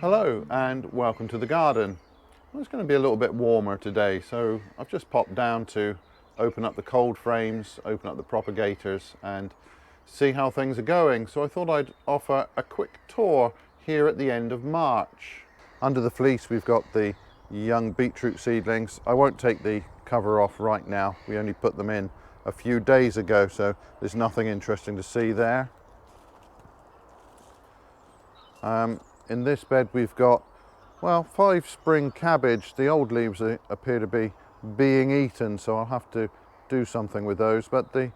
Hello and welcome to the garden. Well, it's going to be a little bit warmer today, so I've just popped down to open up the cold frames, open up the propagators and see how things are going. So I thought I'd offer a quick tour here at the end of March. Under the fleece we've got the young beetroot seedlings. I won't take the cover off right now, we only put them in a few days ago, so there's nothing interesting to see there. In this bed we've got, well, 5 spring cabbage. The old leaves appear to be being eaten, so I'll have to do something with those, but the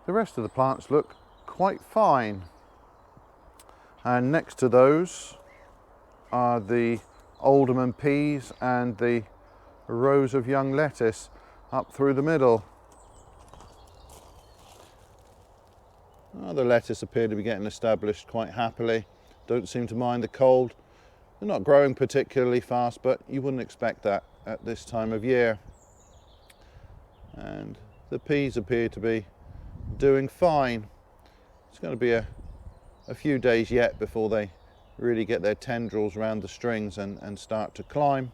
rest of the plants look quite fine. And next to those are the alderman peas and the rows of young lettuce up through the middle. The lettuce appear to be getting established quite happily. Don't seem to mind the cold. They're not growing particularly fast, but you wouldn't expect that at this time of year. And the peas appear to be doing fine. It's going to be a few days yet before they really get their tendrils around the strings and start to climb,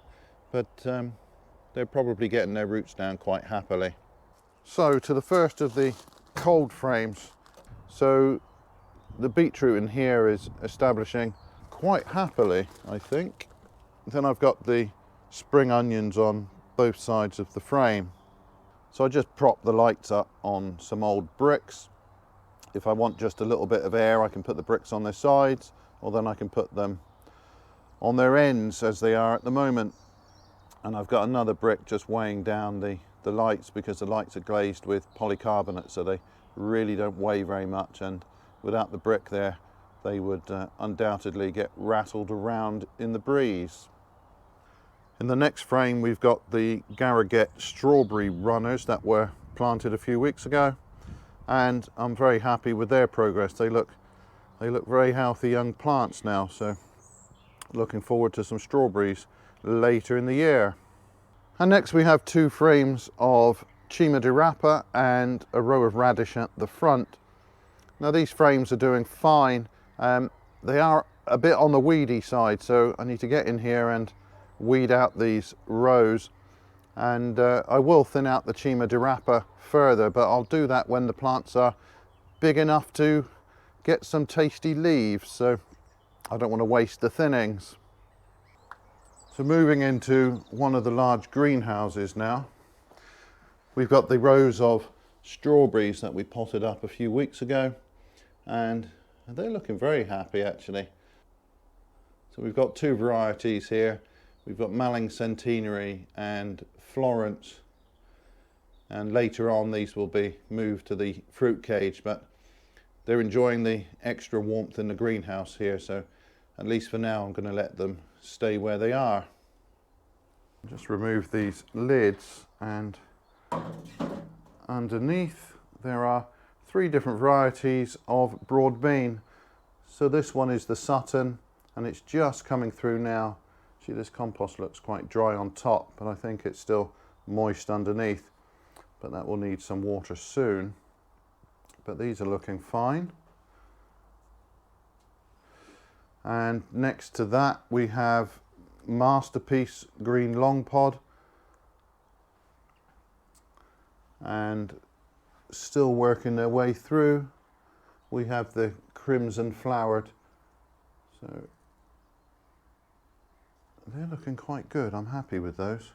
but they're probably getting their roots down quite happily. So to the first of the cold frames. So the beetroot in here is establishing quite happily, I think. Then I've got the spring onions on both sides of the frame. So I just prop the lights up on some old bricks. If I want just a little bit of air, I can put the bricks on their sides, or then I can put them on their ends as they are at the moment. And I've got another brick just weighing down the lights, because the lights are glazed with polycarbonate, so they really don't weigh very much, and without the brick there they would undoubtedly get rattled around in the breeze. In the next frame we've got the Garriguette strawberry runners that were planted a few weeks ago, and I'm very happy with their progress. They look very healthy young plants now, so looking forward to some strawberries later in the year. And next we have 2 frames of Chima de Rapa and a row of radish at the front. Now these frames are doing fine. They are a bit on the weedy side, so I need to get in here and weed out these rows, and I will thin out the Chima de Rapa further, but I'll do that when the plants are big enough to get some tasty leaves, so I don't want to waste the thinnings. So moving into one of the large greenhouses now, we've got the rows of strawberries that we potted up a few weeks ago, and they're looking very happy actually. So we've got 2 varieties here. We've got Malling Centenary and Florence, and later on these will be moved to the fruit cage, but they're enjoying the extra warmth in the greenhouse here, so at least for now I'm going to let them stay where they are. Just remove these lids, and underneath there are 3 different varieties of broad bean. So this one is the Sutton, and it's just coming through now. See, this compost looks quite dry on top, but I think it's still moist underneath, but that will need some water soon. But these are looking fine. And next to that we have Masterpiece Green Long Pod, and still working their way through we have the Crimson Flowered. So they're looking quite good. I'm happy with those.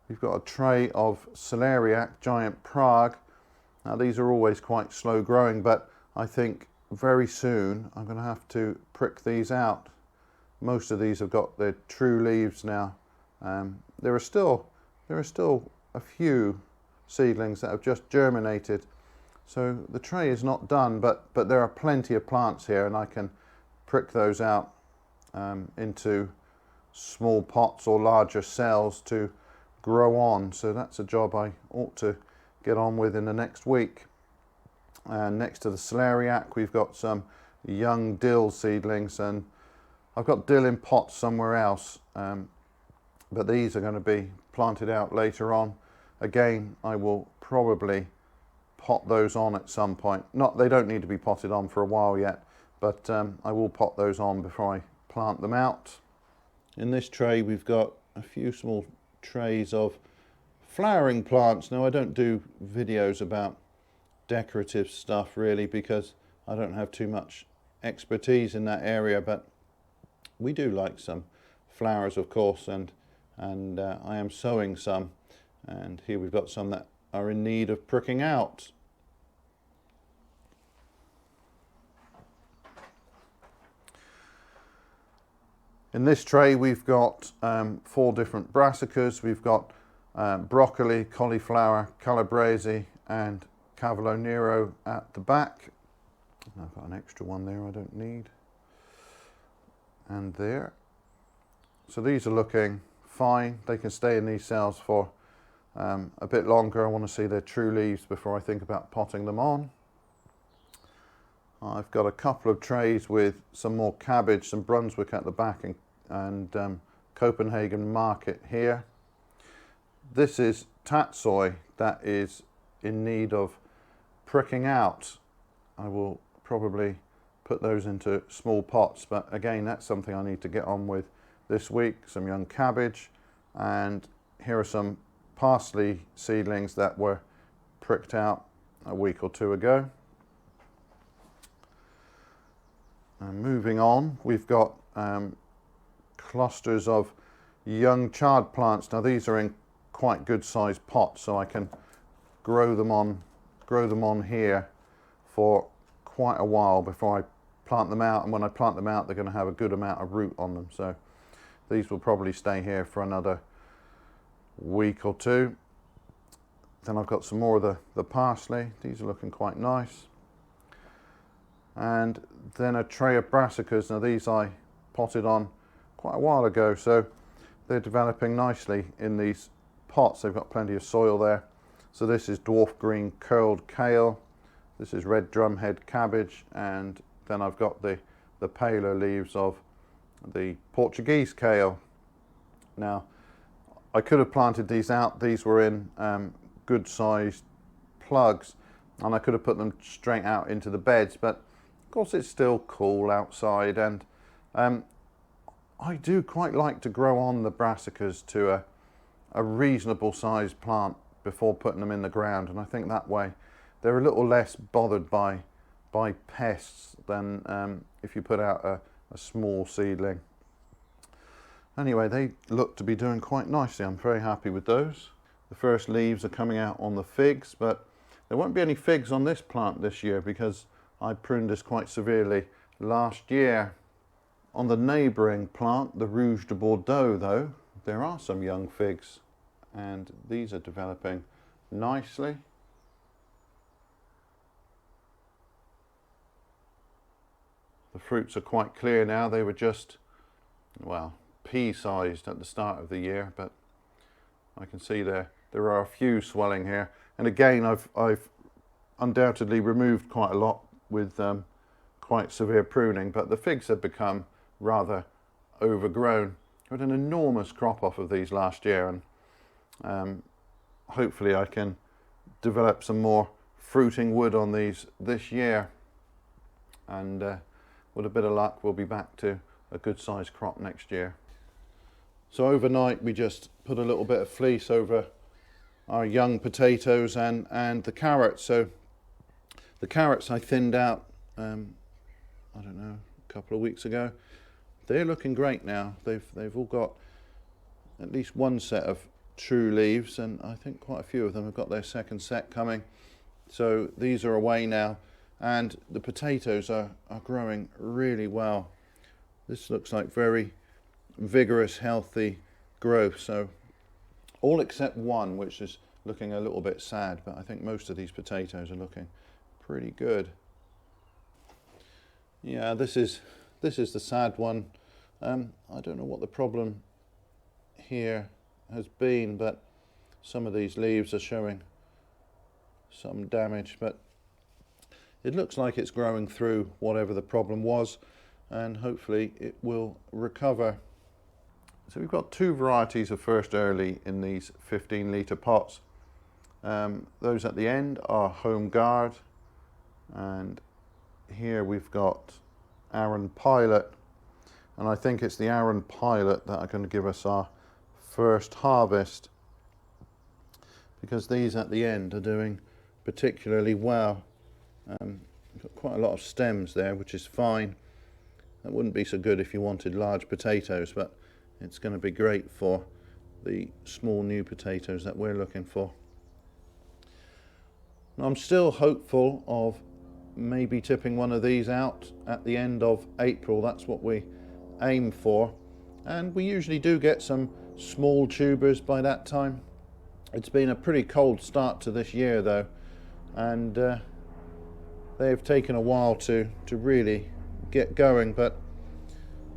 We've got a tray of Celeriac Giant Prague. Now these are always quite slow growing, but I think very soon I'm going to have to prick these out. Most of these have got their true leaves now. There are still a few seedlings that have just germinated. So the tray is not done, but there are plenty of plants here, and I can prick those out into small pots or larger cells to grow on. So that's a job I ought to get on with in the next week. And next to the Celeriac we've got some young dill seedlings, and I've got dill in pots somewhere else, but these are going to be planted out later on. Again, I will probably pot those on at some point. They don't need to be potted on for a while yet, but I will pot those on before I plant them out. In this tray we've got a few small trays of flowering plants. Now I don't do videos about decorative stuff really because I don't have too much expertise in that area, but we do like some flowers of course, and I am sowing some, and here we've got some that are in need of pricking out. In this tray we've got 4 different brassicas. We've got broccoli, cauliflower, calabrese and cavolo nero at the back. I've got an extra one there I don't need. And there. So these are looking fine. They can stay in these cells for a bit longer. I want to see their true leaves before I think about potting them on. I've got a couple of trays with some more cabbage, some Brunswick at the back and Copenhagen market here. This is tatsoi that is in need of pricking out. I will probably put those into small pots, but again that's something I need to get on with this week. Some young cabbage, and here are some parsley seedlings that were pricked out a week or 2 ago. And moving on, we've got clusters of young chard plants. Now these are in quite good sized pots, so I can grow them on here for quite a while before I plant them out, and when I plant them out they're going to have a good amount of root on them, so these will probably stay here for another week or 2. Then I've got some more of the parsley. These are looking quite nice. And then a tray of brassicas. Now these I potted on quite a while ago, so they're developing nicely in these pots. They've got plenty of soil there. So this is dwarf green curled kale, this is red drumhead cabbage, and then I've got the paler leaves of the Portuguese kale. Now I could have planted these out. These were in good sized plugs and I could have put them straight out into the beds, but of course it's still cool outside, and I do quite like to grow on the brassicas to a reasonable sized plant before putting them in the ground, and I think that way they're a little less bothered by pests than if you put out a small seedling. Anyway, they look to be doing quite nicely. I'm very happy with those. The first leaves are coming out on the figs, but there won't be any figs on this plant this year because I pruned this quite severely last year. On the neighbouring plant, the Rouge de Bordeaux, though, there are some young figs, and these are developing nicely. The fruits are quite clear now. They were just, well, pea-sized at the start of the year, but I can see there are a few swelling here. And again, I've undoubtedly removed quite a lot with quite severe pruning, but the figs have become rather overgrown. I had an enormous crop off of these last year, and hopefully I can develop some more fruiting wood on these this year, and with a bit of luck we'll be back to a good sized crop next year. So overnight we just put a little bit of fleece over our young potatoes and the carrots. So the carrots I thinned out I don't know, a couple of weeks ago. They're looking great now. They've all got at least one set of true leaves, and I think quite a few of them have got their second set coming. So these are away now, and the potatoes are growing really well. This looks like very vigorous, healthy growth. So all except one, which is looking a little bit sad, but I think most of these potatoes are looking pretty good. Yeah, this is the sad one. I don't know what the problem here has been, but some of these leaves are showing some damage, but it looks like it's growing through whatever the problem was, and hopefully it will recover. So we've got two varieties of First Early in these 15-litre pots. Those at the end are Home Guard, and here we've got Aaron Pilot, and I think it's the Aaron Pilot that are going to give us our first harvest, because these at the end are doing particularly well. Got quite a lot of stems there, which is fine. That wouldn't be so good if you wanted large potatoes, but it's going to be great for the small new potatoes that we're looking for. I'm still hopeful of maybe tipping one of these out at the end of April. That's what we aim for, and we usually do get some small tubers by that time. It's been a pretty cold start to this year though, and they've taken a while to really get going, but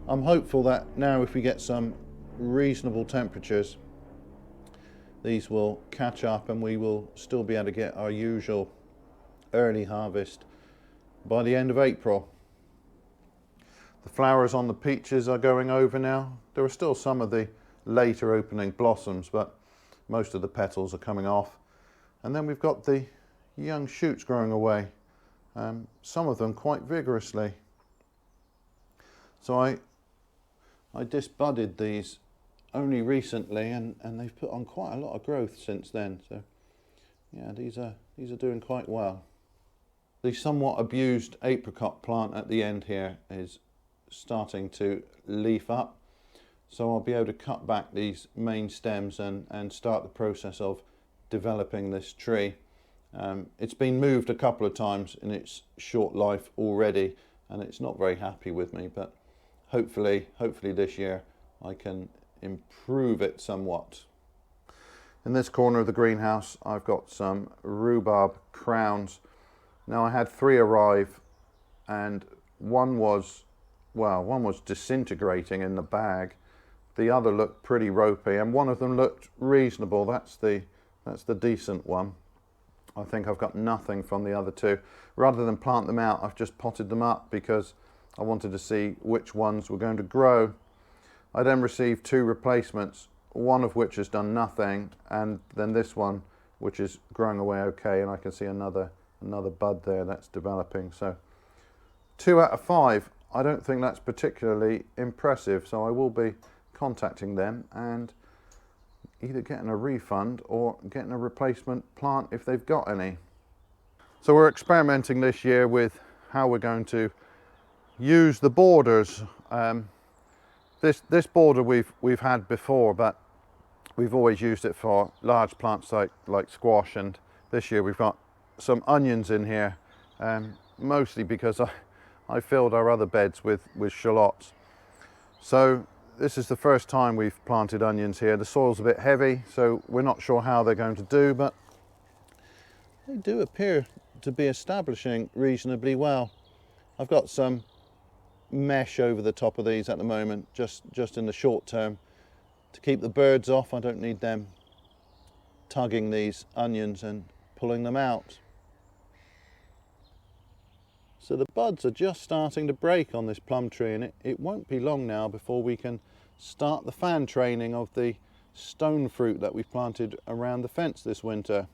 I'm hopeful that now if we get some reasonable temperatures, these will catch up and we will still be able to get our usual early harvest by the end of April. The flowers on the peaches are going over now. There are still some of the later opening blossoms, but most of the petals are coming off. And then we've got the young shoots growing away, some of them quite vigorously. So I disbudded these only recently, and they've put on quite a lot of growth since then. So yeah, these are doing quite well. The somewhat abused apricot plant at the end here is starting to leaf up, so I'll be able to cut back these main stems and start the process of developing this tree. It's been moved a couple of times in its short life already, and it's not very happy with me, but hopefully this year I can improve it somewhat. In this corner of the greenhouse I've got some rhubarb crowns. Now I had 3 arrive, and one was disintegrating in the bag. The other looked pretty ropey, and one of them looked reasonable. That's the decent one. I think I've got nothing from the other 2. Rather than plant them out, I've just potted them up because I wanted to see which ones were going to grow. I then received 2 replacements, one of which has done nothing, and then this one which is growing away okay, and I can see another bud there that's developing. So 2 out of 5. I don't think that's particularly impressive, so I will be contacting them and either getting a refund or getting a replacement plant if they've got any. So we're experimenting this year with how we're going to use the borders. This border we've had before, but we've always used it for large plants like squash, and this year we've got some onions in here, mostly because I filled our other beds with shallots. So this is the first time we've planted onions here. The soil's a bit heavy, so we're not sure how they're going to do, but they do appear to be establishing reasonably well. I've got some mesh over the top of these at the moment, just in the short term, to keep the birds off. I don't need them tugging these onions and pulling them out. So the buds are just starting to break on this plum tree, and it won't be long now before we can start the fan training of the stone fruit that we've planted around the fence this winter.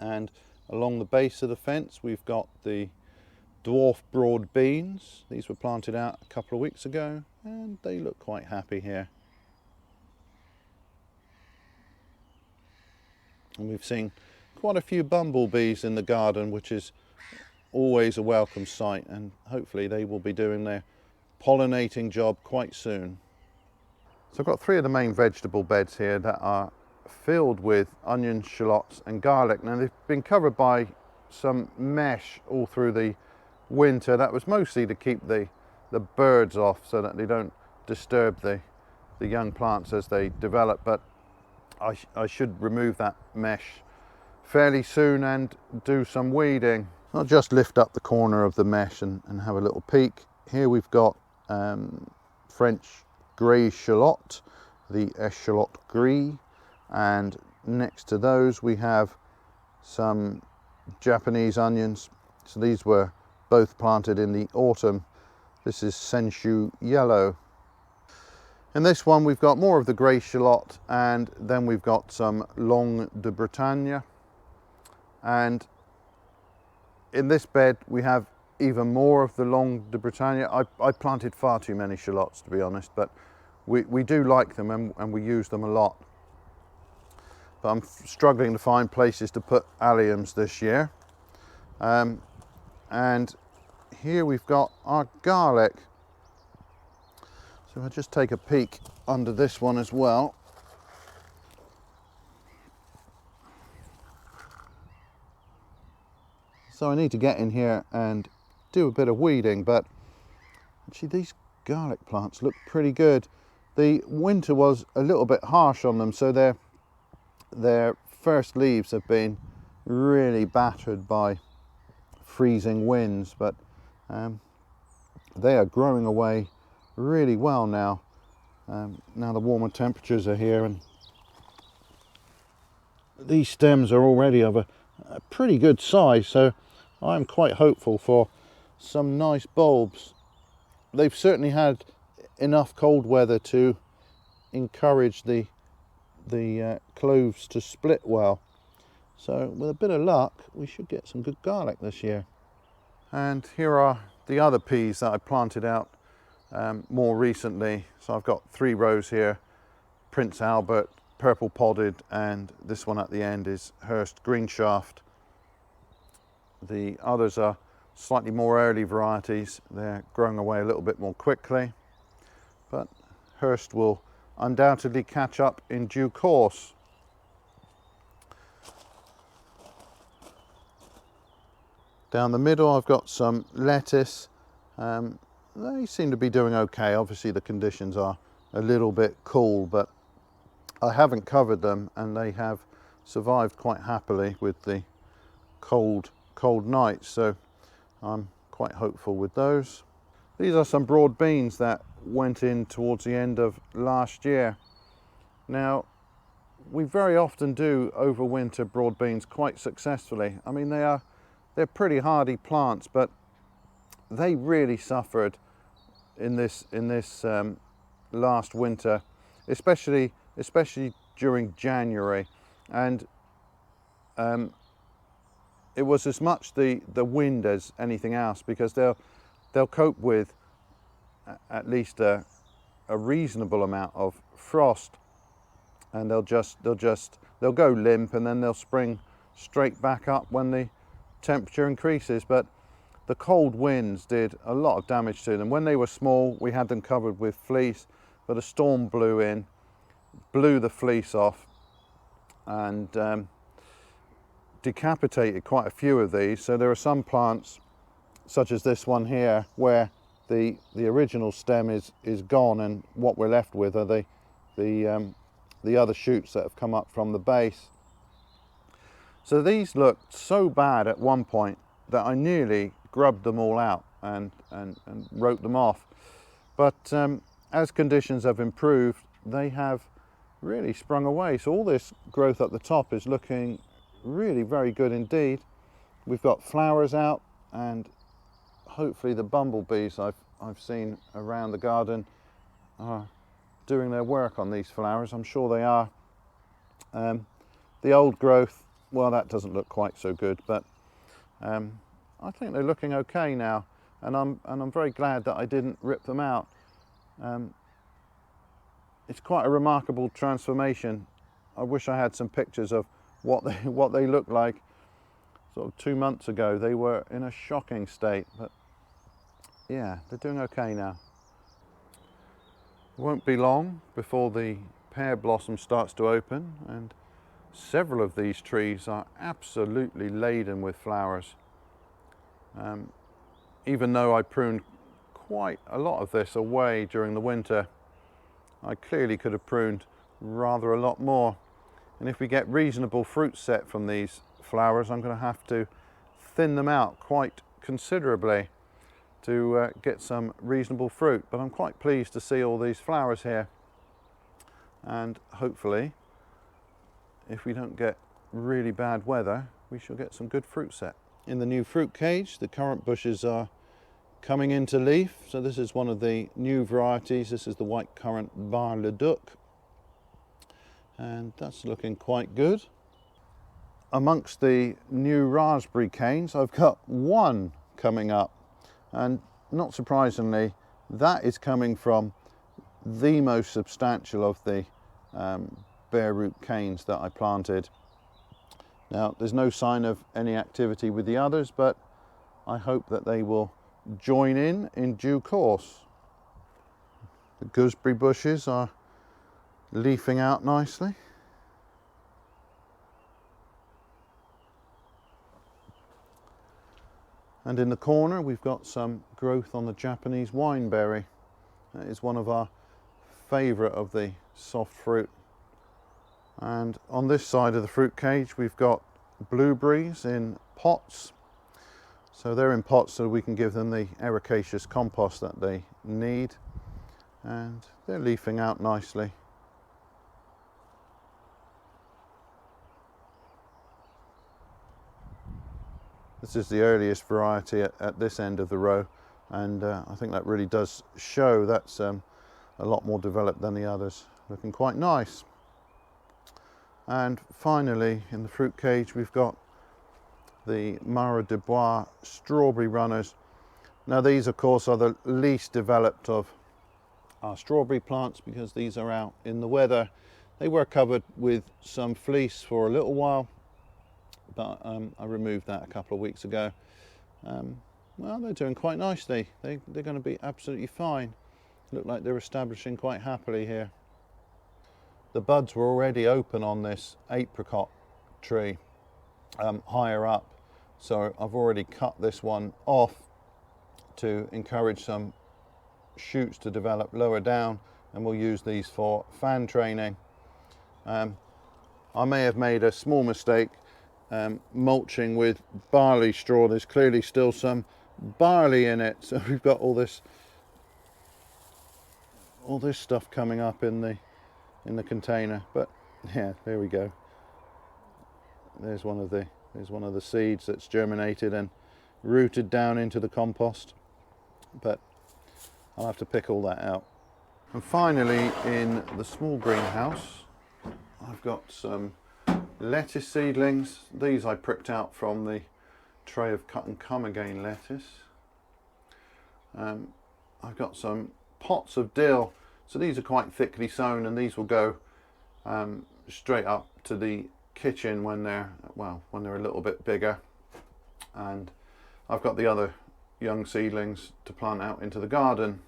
And along the base of the fence we've got the dwarf broad beans. These were planted out a couple of weeks ago, and they look quite happy here. And we've seen quite a few bumblebees in the garden, which is always a welcome sight, and hopefully they will be doing their pollinating job quite soon. So I've got 3 of the main vegetable beds here that are filled with onions, shallots and garlic. Now they've been covered by some mesh all through the winter. That was mostly to keep the birds off so that they don't disturb the young plants as they develop, but I should remove that mesh fairly soon and do some weeding. I'll just lift up the corner of the mesh and have a little peek. Here we've got French grey shallot, the Echalot gris, and next to those we have some Japanese onions. So these were both planted in the autumn. This is Senchu yellow. In this one we've got more of the grey shallot, and then we've got some Long de Bretagne. And in this bed we have even more of the Longue de Bretagne. I planted far too many shallots, to be honest, but we do like them, and we use them a lot. But I'm struggling to find places to put alliums this year. And here we've got our garlic. So I'll just take a peek under this one as well. So I need to get in here and do a bit of weeding, but actually these garlic plants look pretty good. The winter was a little bit harsh on them, so their first leaves have been really battered by freezing winds, but they are growing away really well now. Now the warmer temperatures are here, and these stems are already of a pretty good size, so I'm quite hopeful for some nice bulbs. They've certainly had enough cold weather to encourage the cloves to split well. So with a bit of luck, we should get some good garlic this year. And here are the other peas that I planted out more recently. So I've got 3 rows here: Prince Albert, purple podded, and this one at the end is Hurst green shaft. The others are slightly more early varieties. They're growing away a little bit more quickly, but Hurst will undoubtedly catch up in due course. Down the middle I've got some lettuce. They seem to be doing okay. Obviously the conditions are a little bit cool, but I haven't covered them, and they have survived quite happily with the cold nights, so I'm quite hopeful with those. These are some broad beans that went in towards the end of last year. Now, we very often do overwinter broad beans quite successfully. I mean, they're pretty hardy plants, but they really suffered in this last winter, especially during January, and it was as much the wind as anything else, because they'll cope with at least a reasonable amount of frost, and they'll go limp, and then they'll spring straight back up when the temperature increases. But the cold winds did a lot of damage to them. When they were small, we had them covered with fleece, but a storm blew in, blew the fleece off, and decapitated quite a few of these. So there are some plants, such as this one here, where the original stem is gone, and what we're left with are the other shoots that have come up from the base. So these looked so bad at one point that I nearly grubbed them all out and wrote them off. But as conditions have improved, they have really sprung away. So all this growth at the top is looking really very good indeed. We've got flowers out, and hopefully the bumblebees I've seen around the garden are doing their work on these flowers. I'm sure they are. The old growth, well, that doesn't look quite so good, but I think they're looking okay now, and I'm very glad that I didn't rip them out. It's quite a remarkable transformation. I wish I had some pictures of what they look like. Sort of 2 months ago they were in a shocking state, but yeah, they're doing okay now. It won't be long before the pear blossom starts to open, and several of these trees are absolutely laden with flowers. Even though I pruned quite a lot of this away during the winter, I clearly could have pruned rather a lot more. And if we get reasonable fruit set from these flowers, I'm going to have to thin them out quite considerably to get some reasonable fruit. But I'm quite pleased to see all these flowers here, and hopefully, if we don't get really bad weather, we shall get some good fruit set. In the new fruit cage, the currant bushes are coming into leaf. So this is one of the new varieties. This is the white currant Bar le Duc, and that's looking quite good. amongst the new raspberry canes, I've got one coming up, and not surprisingly, that is coming from the most substantial of the bare root canes that I planted. Now, there's no sign of any activity with the others, but I hope that they will join in due course. The gooseberry bushes are leafing out nicely. And in the corner, we've got some growth on the Japanese wineberry. That is one of our favourite of the soft fruit. And on this side of the fruit cage, we've got blueberries in pots. So they're in pots so we can give them the ericaceous compost that they need. And they're leafing out nicely. This is the earliest variety at this end of the row, and I think that really does show that's a lot more developed than the others. Looking quite nice. And finally, in the fruit cage, we've got the Mara de Bois strawberry runners. Now these, of course, are the least developed of our strawberry plants because these are out in the weather. They were covered with some fleece for a little while, but I removed that a couple of weeks ago. Well, they're doing quite nicely. They're going to be absolutely fine. Look like they're establishing quite happily here. The buds were already open on this apricot tree higher up, so I've already cut this one off to encourage some shoots to develop lower down, and we'll use these for fan training. I may have made a small mistake mulching with barley straw. There's clearly still some barley in it, so we've got all this stuff coming up in the container. But yeah, there we go. There's one of the seeds that's germinated and rooted down into the compost, but I'll have to pick all that out. And finally, in the small greenhouse, I've got some lettuce seedlings. These I pricked out from the tray of cut and come again lettuce. I've got some pots of dill. So these are quite thickly sown, and these will go straight up to the kitchen when they're a little bit bigger. And I've got the other young seedlings to plant out into the garden.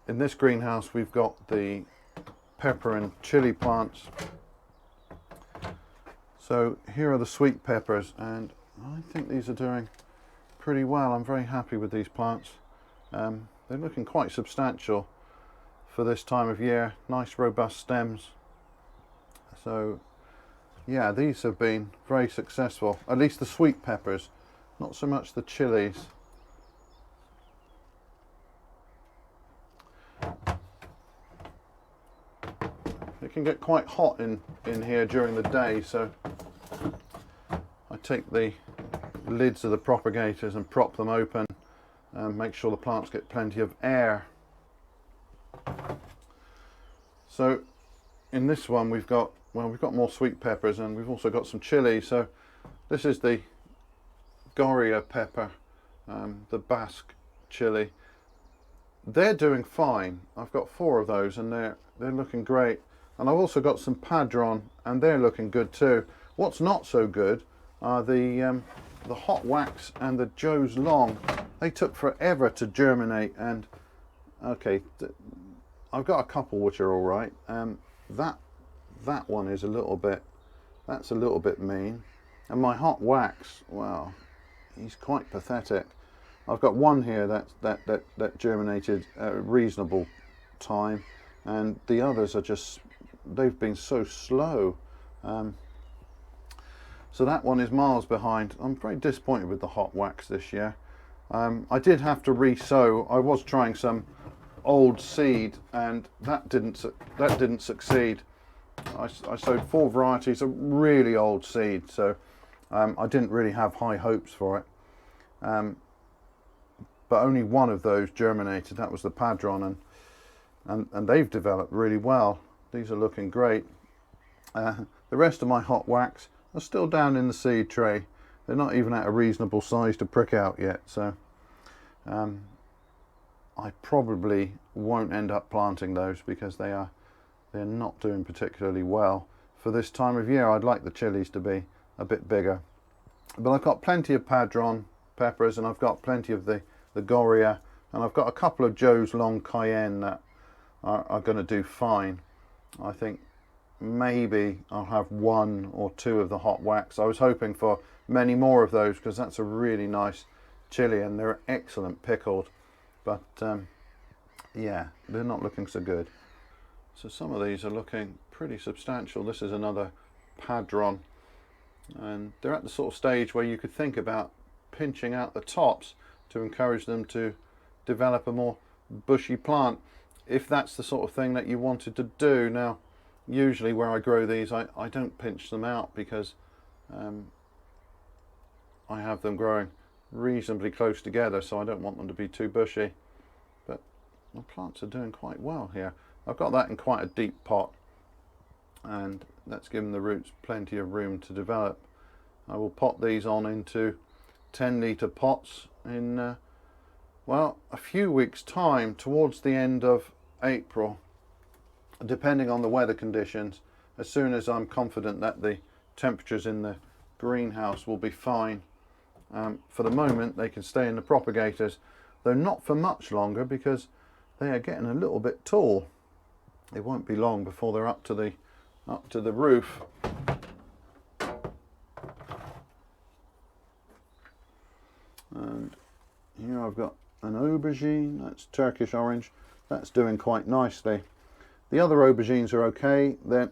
In this greenhouse, we've got the pepper and chili plants. So here are the sweet peppers, and I think these are doing pretty well. I'm very happy with these plants. They're looking quite substantial for this time of year. Nice robust stems. So yeah, these have been very successful, at least the sweet peppers, not so much the chilies. It can get quite hot in here during the day, so I take the lids of the propagators and prop them open and make sure the plants get plenty of air. So in this one we've got more sweet peppers, and we've also got some chili. So this is the Goria pepper, the Basque chili. They're doing fine. I've got 4 of those, and they're looking great. And I've also got some Padron, and they're looking good too. What's not so good are the hot wax and the Joe's Long. They took forever to germinate, and okay, I've got a couple which are all right. That one is a little bit mean, and my hot wax, well, he's quite pathetic. I've got one here that germinated at a reasonable time, and the others are just, they've been so slow. So that one is miles behind. I'm very disappointed with the hot wax this year. I did have to re-sow. I was trying some old seed, and that didn't succeed. I sowed 4 varieties of really old seed, so I didn't really have high hopes for it. But only one of those germinated. That was the Padron, and they've developed really well. These are looking great. The rest of my hot wax, are still down in the seed tray. They're not even at a reasonable size to prick out yet, so I probably won't end up planting those because they're not doing particularly well for this time of year. I'd like the chilies to be a bit bigger, but I've got plenty of Padron peppers, and I've got plenty of the Goria, and I've got a couple of Joe's Long Cayenne that are going to do fine. I think maybe I'll have 1 or 2 of the hot wax. I was hoping for many more of those because that's a really nice chili and they're excellent pickled, but yeah, they're not looking so good. So some of these are looking pretty substantial. This is another Padron, and they're at the sort of stage where you could think about pinching out the tops to encourage them to develop a more bushy plant, if that's the sort of thing that you wanted to do. Now, usually where I grow these, I don't pinch them out because I have them growing reasonably close together, so I don't want them to be too bushy. But my plants are doing quite well here. I've got that in quite a deep pot, and that's given the roots plenty of room to develop. I will pot these on into 10-litre pots in well, a few weeks time, towards the end of April, depending on the weather conditions. As soon as I'm confident that the temperatures in the greenhouse will be fine. For the moment they can stay in the propagators, though not for much longer because they are getting a little bit tall. It won't be long before they're up to the roof. And here I've got an aubergine, that's Turkish orange, that's doing quite nicely. The other aubergines are okay. The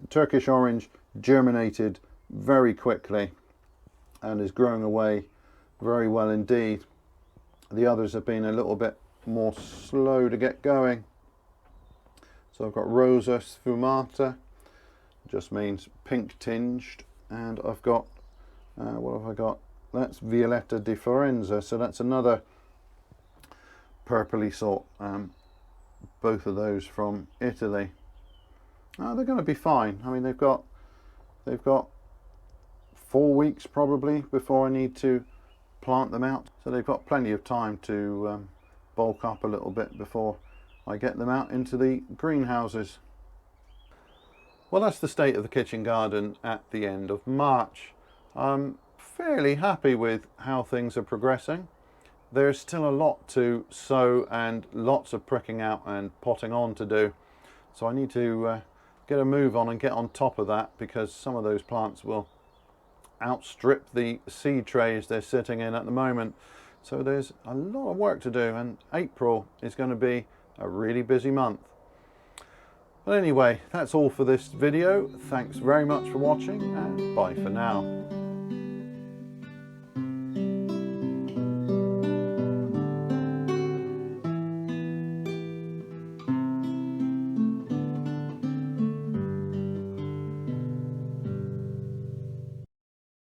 Turkish orange germinated very quickly and is growing away very well indeed. The others have been a little bit more slow to get going. So I've got Rosa sfumata, just means pink tinged, and I've got, what have I got? That's Violetta di Forenza, so that's another purpley sort. Both of those from Italy. They're going to be fine. I mean, they've got 4 weeks probably before I need to plant them out, so they've got plenty of time to bulk up a little bit before I get them out into the greenhouses. Well, that's the state of the kitchen garden at the end of March. I'm fairly happy with how things are progressing. There's still a lot to sow and lots of pricking out and potting on to do, so I need to get a move on and get on top of that, because some of those plants will outstrip the seed trays they're sitting in at the moment. So there's a lot of work to do, and April is going to be a really busy month. But anyway, that's all for this video. Thanks very much for watching, and bye for now.